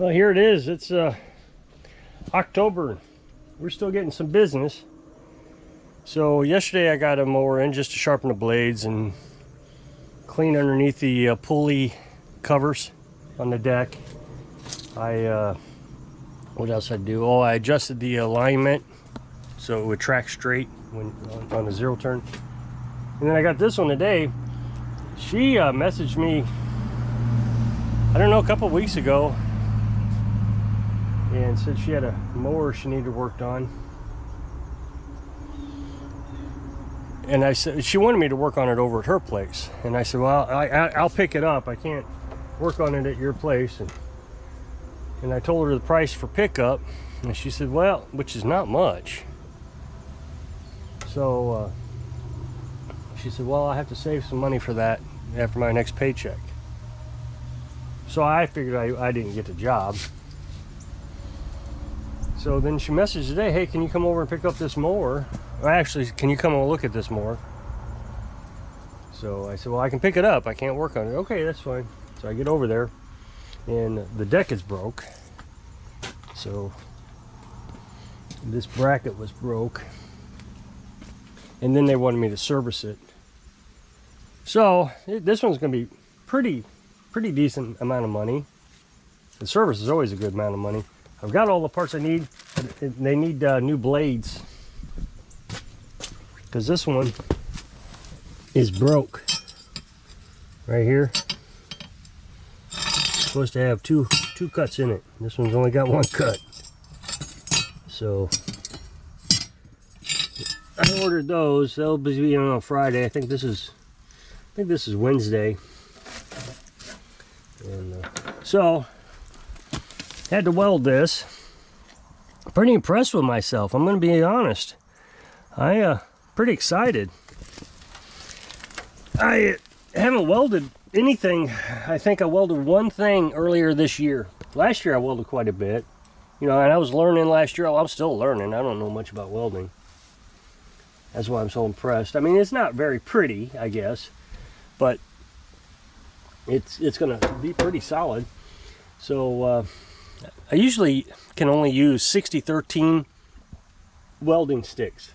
Well, here it is. It's October. We're still getting some business. So yesterday I got a mower in just to sharpen the blades and clean underneath the pulley covers on the deck. What else I do? Oh, I adjusted the alignment so it would track straight when on the zero turn. And then I got this one today. She messaged me, I don't know, a couple weeks ago, and said she had a mower she needed worked on. And I said, she wanted me to work on it over at her place. And I said, well, I'll pick it up. I can't work on it at your place. And I told her the price for pickup. And she said, well, which is not much. So she said, well, I have to save some money for that after my next paycheck. So I figured I didn't get the job. So then she messaged today, hey, can you come over and pick up this mower? Or actually, can you come and look at this mower? So I said, well, I can pick it up. I can't work on it. Okay, that's fine. So I get over there, and the deck is broke. So this bracket was broke. And then they wanted me to service it. So this one's going to be pretty decent amount of money. The service is always a good amount of money. I've got all the parts I need. They need new blades, because this one is broke right here. It's supposed to have two cuts in it. This one's only got one cut. So I ordered those. They'll be on Friday. I think this is Wednesday. And so had to weld this. Pretty impressed with myself, I'm going to be honest. Pretty excited. I haven't welded anything. I think I welded one thing earlier this year. Last year I welded quite a bit. You know, and I was learning last year. I'm still learning. I don't know much about welding. That's why I'm so impressed. I mean, it's not very pretty, I guess, but it's going to be pretty solid. So I usually can only use 60-13 welding sticks,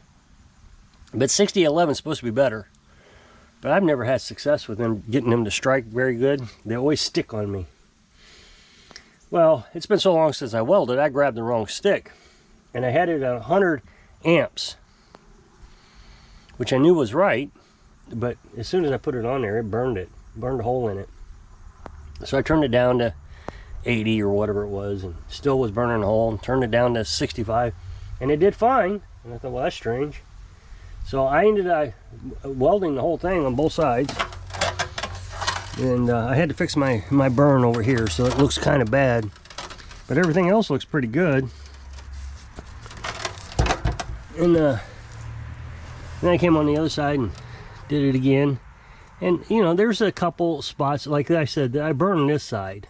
but 60-11 is supposed to be better. But I've never had success with them, getting them to strike very good. They always stick on me. Well, it's been so long since I welded, I grabbed the wrong stick, and I had it at 100 amps, which I knew was right, but as soon as I put it on there, it burned a hole in it. So I turned it down to 80 or whatever it was, and still was burning a hole, and turned it down to 65, and it did fine. And I thought, well, that's strange. So I ended up welding the whole thing on both sides, and I had to fix my burn over here, so it looks kind of bad, but everything else looks pretty good. And then I came on the other side and did it again, and you know, there's a couple spots, like I said, that I burned this side.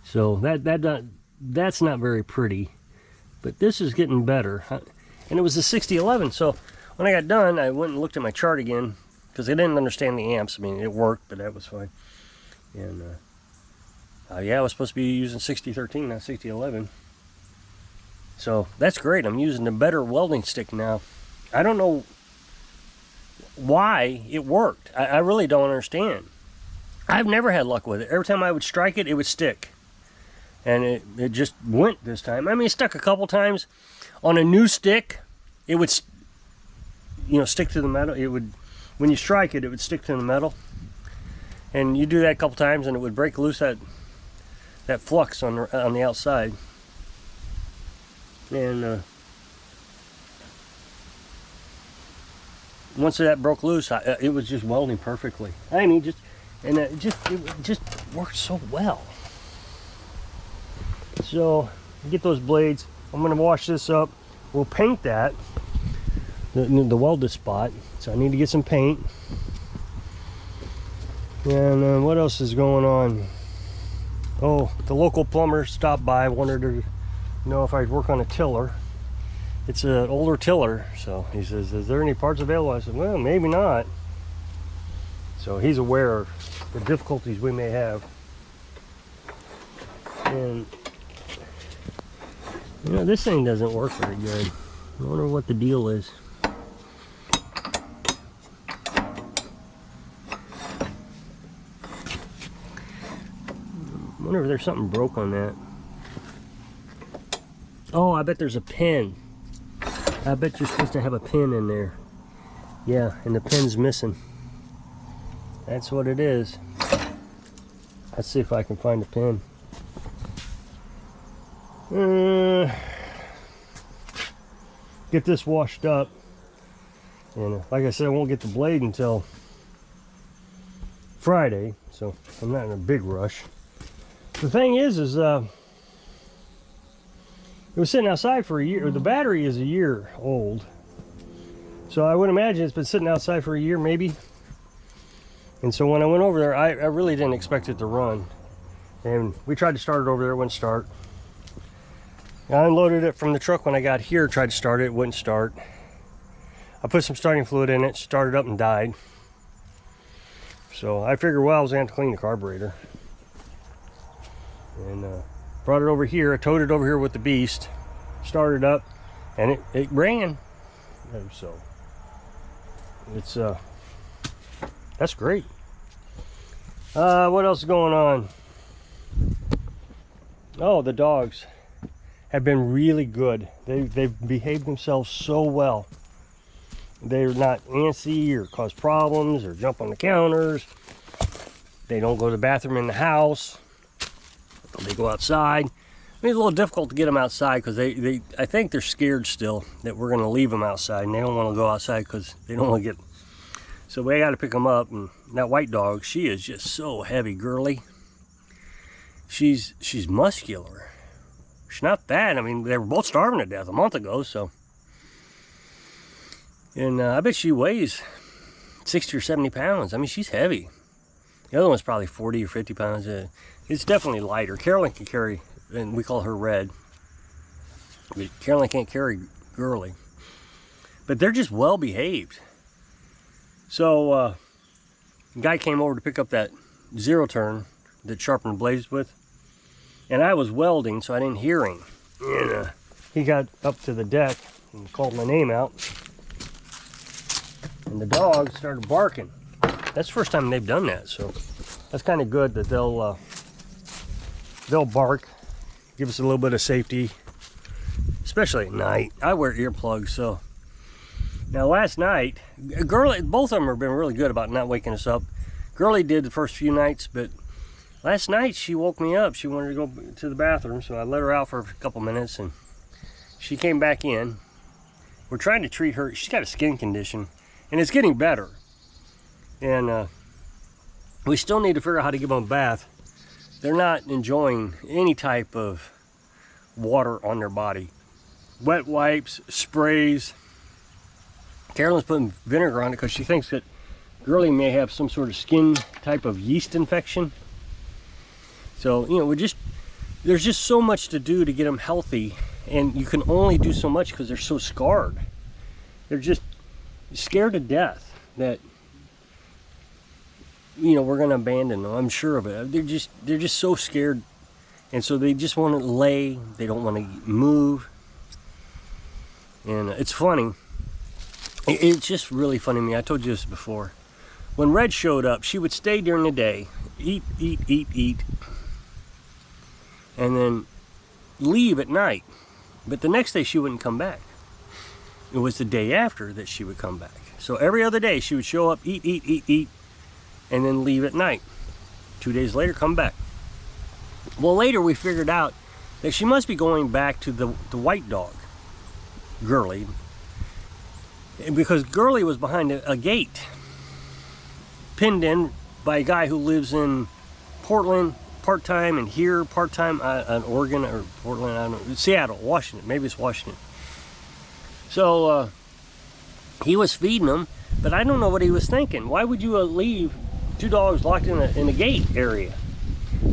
So that's not very pretty, but this is getting better. And it was a 60-11. So when I got done, I went and looked at my chart again, because I didn't understand the amps. I mean, it worked, but that was fine. And yeah, I was supposed to be using 60-13, not 60-11. So that's great. I'm using a better welding stick now. I don't know why it worked. I really don't understand. I've never had luck with it. Every time I would strike it, it would stick. And it just went this time. I mean, it stuck a couple times. On a new stick, it would, you know, stick to the metal. It would, when you strike it, it would stick to the metal. And you do that a couple times, and it would break loose that flux on the outside. And once that broke loose, it was just welding perfectly. I mean, it just worked so well. So get those blades. I'm going to wash this up. We'll paint that, the welded spot. So I need to get some paint. And what else is going on? Oh, the local plumber stopped by, wanted to know if I'd work on a tiller. It's an older tiller, so he says, is there any parts available? I said, well, maybe not. So he's aware of the difficulties we may have. And you know, this thing doesn't work very good. I wonder what the deal is. I wonder if there's something broke on that. Oh, I bet there's a pin. I bet you're supposed to have a pin in there. Yeah, and the pin's missing. That's what it is. Let's see if I can find a pin. Get this washed up. And like I said, I won't get the blade until Friday, so I'm not in a big rush. The thing is it was sitting outside for a year. The battery is a year old. So I would imagine it's been sitting outside for a year, maybe. And so when I went over there, I really didn't expect it to run. And we tried to start it over there, it wouldn't start. I unloaded it from the truck when I got here, tried to start it, it wouldn't start. I put some starting fluid in it, started up and died. So I figured, well, I was going to have to clean the carburetor. And brought it over here, I towed it over here with the beast, started up, and it ran. And so it's that's great. What else is going on? Oh, the dogs have been really good. They've behaved themselves so well. They're not antsy or cause problems or jump on the counters. They don't go to the bathroom in the house. They go outside. I mean, it's a little difficult to get them outside because I think they're scared still that we're going to leave them outside, and they don't want to go outside because they don't want to get. So we got to pick them up. And that white dog, she is just so heavy, girly. She's muscular. She's not fat. I mean, they were both starving to death a month ago, so. And I bet she weighs 60 or 70 pounds. I mean, she's heavy. The other one's probably 40 or 50 pounds. It's definitely lighter. Carolyn can carry, and we call her Red. But Carolyn can't carry Girly. But they're just well behaved. So, a guy came over to pick up that zero turn that sharpened blades with. And I was welding, so I didn't hear him. And he got up to the deck and called my name out. And the dog started barking. That's the first time they've done that, so that's kind of good that they'll bark, give us a little bit of safety, especially at night. I wear earplugs, so. Now last night, Girly, both of them have been really good about not waking us up. Girly did the first few nights, but last night she woke me up. She wanted to go to the bathroom, so I let her out for a couple minutes, and she came back in. We're trying to treat her. She's got a skin condition, and it's getting better. And we still need to figure out how to give them a bath. They're not enjoying any type of water on their body. Wet wipes, sprays. Carolyn's putting vinegar on it because she thinks that Girly may have some sort of skin type of yeast infection. So, you know, there's just so much to do to get them healthy, and you can only do so much because they're so scarred. They're just scared to death that, you know, we're going to abandon them. I'm sure of it. They're just so scared, and so they just want to lay. They don't want to move. And it's funny. It's just really funny to me. I told you this before. When Red showed up, she would stay during the day, eat, and then leave at night. But the next day she wouldn't come back. It was the day after that she would come back. So every other day she would show up, eat, and then leave at night. 2 days later, come back. Well, later we figured out that she must be going back to the white dog, Girly, because Girly was behind a gate, pinned in by a guy who lives in Portland part-time and here part-time in Oregon or Portland, I don't know, Seattle, Washington, maybe it's Washington. So he was feeding them, but I don't know what he was thinking. Why would you leave two dogs locked in a gate area?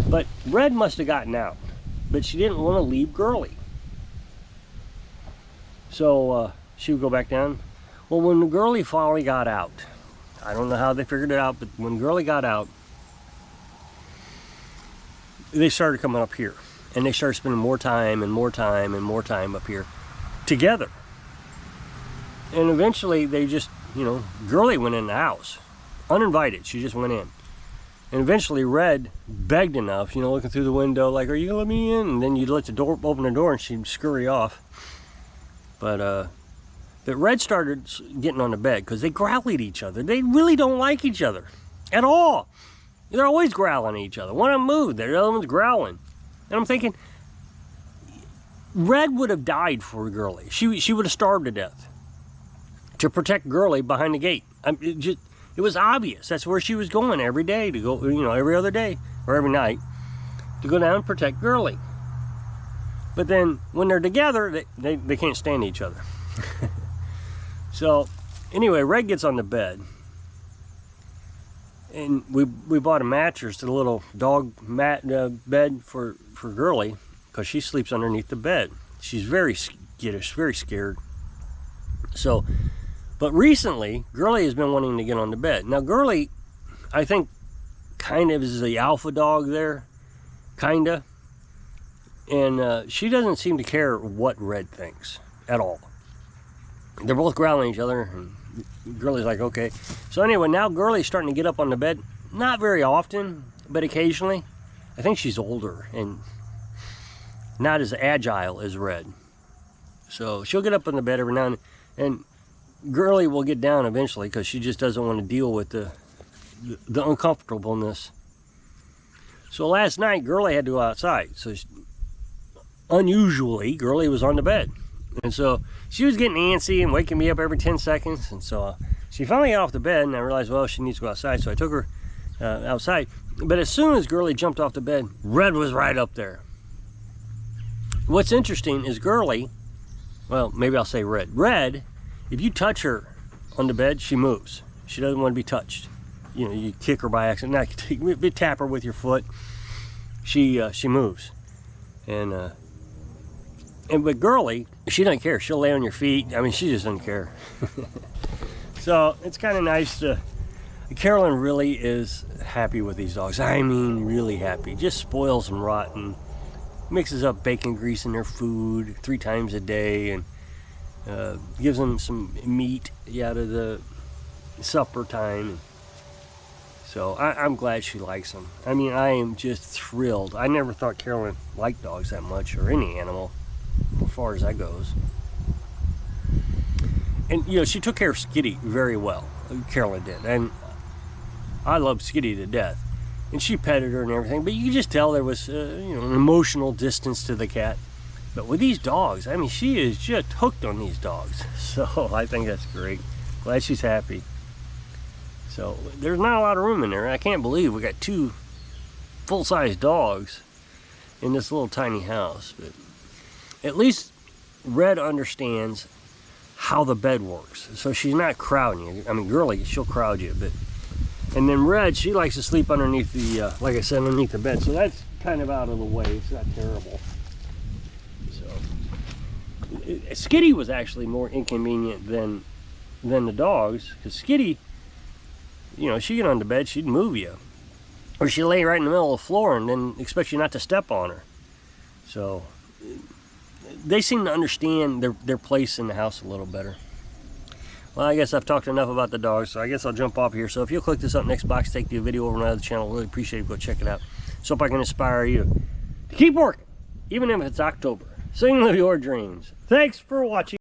But Red must have gotten out, but she didn't want to leave Girly. So she would go back down. Well, when Girly finally got out, I don't know how they figured it out, but when Girly got out, they started coming up here. And they started spending more time and more time and more time up here together. And eventually they just, you know, Girly went in the house, uninvited. She just went in. And eventually Red begged enough, you know, looking through the window, like, are you gonna let me in? And then you'd let the door, open the door, and she'd scurry off. But Red started getting on the bed because they growl at each other. They really don't like each other at all. They're always growling at each other. One of them moved, the other one's growling. And I'm thinking, Red would have died for Girly. She would have starved to death to protect Girly behind the gate. It was obvious. That's where she was going every day to go, you know, every other day or every night to go down and protect Girly. But then when they're together, they can't stand each other. So anyway, Red gets on the bed. And we bought a mattress, a little dog bed for Girly, because she sleeps underneath the bed. She's very skittish, very scared. So, but recently, Girly has been wanting to get on the bed. Now, Girly, I think, kind of is the alpha dog there, kinda. And she doesn't seem to care what Red thinks at all. They're both growling at each other, and Girly's like, okay. So anyway, now Girly's starting to get up on the bed. Not very often, but occasionally. I think she's older and not as agile as Red. So she'll get up on the bed every now and Girly will get down eventually because she just doesn't want to deal with the uncomfortableness. So last night, Girly had to go outside. So unusually, Girly was on the bed. And so she was getting antsy and waking me up every 10 seconds. And so she finally got off the bed, and I realized, well, she needs to go outside. So I took her outside. But as soon as Girly jumped off the bed, Red was right up there. What's interesting is Girly, well, maybe I'll say Red. Red, if you touch her on the bed, she moves. She doesn't want to be touched. You know, you kick her by accident, not tap her with your foot. She moves. And with Girly, she doesn't care. She'll lay on your feet. I mean, she just doesn't care. So it's kind of nice to. Carolyn really is happy with these dogs. I mean, really happy. Just spoils them rotten. Mixes up bacon grease in their food 3 times a day, and gives them some meat out of the supper time. So I'm glad she likes them. I mean, I am just thrilled. I never thought Carolyn liked dogs that much, or any animal, as far as that goes. And you know, she took care of Skitty very well. Carolyn did, and I love Skitty to death. And she petted her and everything, but you could just tell there was you know, an emotional distance to the cat. But with these dogs, I mean, she is just hooked on these dogs. So I think that's great. Glad she's happy. So there's not a lot of room in there. I can't believe we got 2 full-size dogs in this little tiny house. But at least Red understands how the bed works. So she's not crowding you. I mean, Girly, she'll crowd you, but. And then Red, she likes to sleep underneath the, like I said, underneath the bed. So that's kind of out of the way. It's not terrible. So, Skitty was actually more inconvenient than the dogs, because Skitty, you know, she'd get on the bed, she'd move you, or she'd lay right in the middle of the floor and then expect you not to step on her. So they seem to understand their place in the house a little better. Well, I guess I've talked enough about the dogs, so I guess I'll jump off here. So if you'll click this up next box, take the video over on my other channel, really appreciate it. Go check it out. So if I can inspire you to keep working, even if it's October. Sing live your dreams. Thanks for watching.